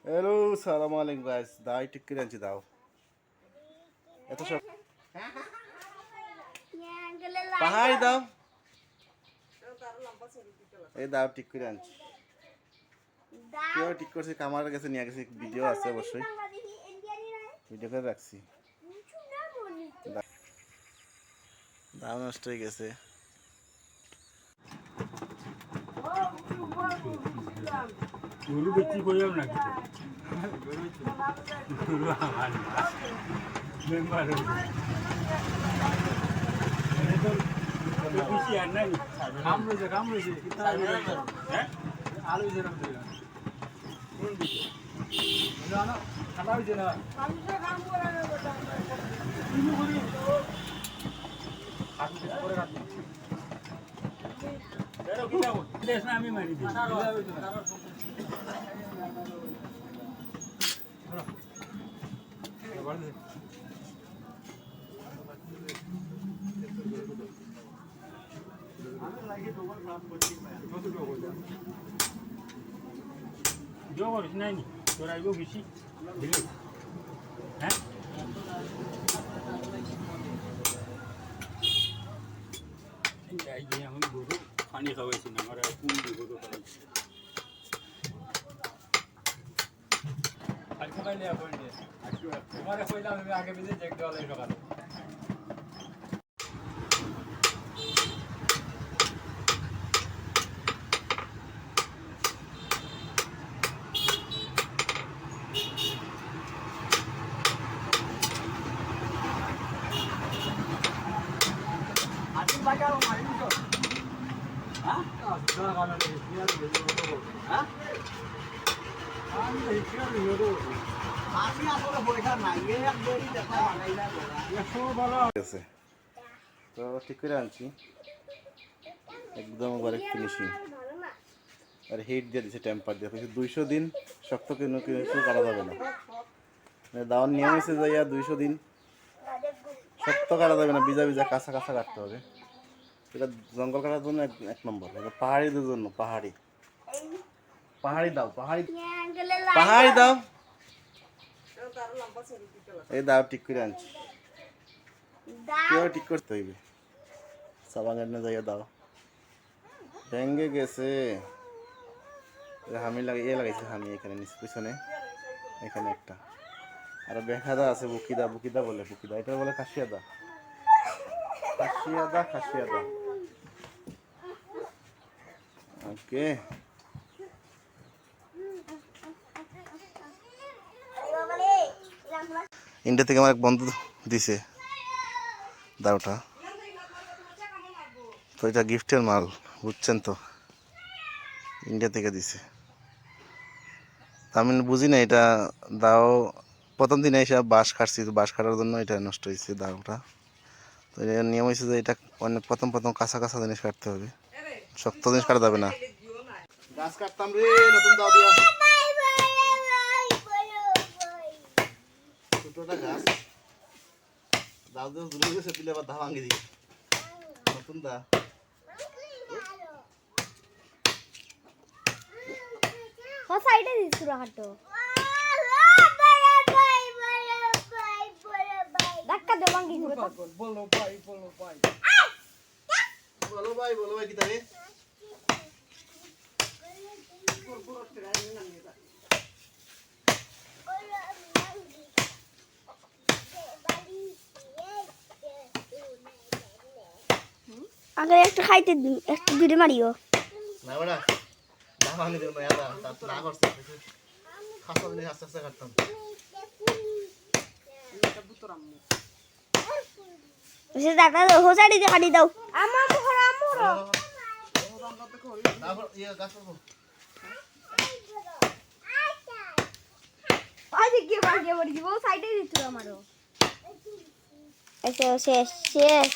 Hello, সালাম আলাইকুম guys. দাও ঠিক করে আনছি, দাও এত সব পাহাড়ি দাও, এই দাও ঠিক করে আনছি। কেউ ঠিক করছে, কামার কাছে নিয়ে গেছে, ভিডিও আছে অবশ্যই, ভিডিও করে রাখছি। দাও নষ্ট হয়ে গেছে। গরু বিক্রি করলাম নাকি গরু আমার মেম্বার বেশি আর নাই কামড়েছে হ্যাঁ আলু যেরকম দিলাম কোন দিকে না খাতা হয়েছে না আমি মারি দিই করিস নাই নি তোর আইব বেশি দিলি হ্যাঁ আমি গরু পানি খাওয়াইছি না আমার কোন গরু খাওয়াইছি আর খাইলে আপনি তোমার কইলাম আমি আগে বেজে চেক দেওয়া লাগে সকালে তো ঠিক করে আনছি একদম, একবার ফিনিশিং। আর হিট দিয়ে দিচ্ছে, টেম্পার দিয়ে 200 দিন শক্ত কিছু কাটা যাবে না। দাওয়ার নিয়ম হয়েছে যে 200 দিন শক্ত কাটা যাবে না, ভিজা ভিজা কাঁচা কাঁচা কাটতে হবে। এটা জঙ্গল কাটার জন্য এক নম্বর। পাহাড়িদের জন্য পাহাড়ি দাও, পাহাড়ি দাও, এই দাও ঠিক করে আনছি। কেউ ঠিক করতে হইবে, সাবানের না যাইয়া দাও, ভেঙে গেছে। হামি লাগাইছে, হামি এখানে নিচে পিছনে, এখানে একটা। আর বেখাদা আছে, বুকিদা বলে, এটা বলে খাসিয়াদা। ওকে, ইন্ডিয়া থেকে আমার এক বন্ধু দিছে দাওটা, তো এটা গিফটের মাল, বুঝছেন তো, ইন্ডিয়া থেকে দিছে। আমি বুঝি না এটা দাও। প্রথম দিনে এসে বাঁশ কাটছি, বাঁশ কাটার জন্য এটা নষ্ট হয়েছে দাওটা। তো এর নিয়ম হয়েছে যে এটা অনেক প্রথম কাঁচা কাঁচা জিনিস কাটতে হবে, শক্ত জিনিস কাটা যাবে না। গাছ কাটতাম রে, নতুন দাও দিয়া, ছোটটা গাছ দাও দিয়ে ধুলে গেছে, দিলে আবার দা ভাঙি দিই, নতুন দা। সাইডে দিছ রাহাটো ধাক্কা দে ভাঙি দিবে তো। বলো ভাই কি তারে আগে একটা খাইতে দিন, একটু দূরে মারিও না বড়া, দা ভাঙি দিও না, এটা না করছে খাসা দিনে আস্তে আস্তে কাটতাম। সে দাদা হো সাইডে দিয়ে কাটি দাও। আমার আজ কি বাগে বড়ি দিব, সাইডে দিছ আমারও। এসে শেষ শেষ।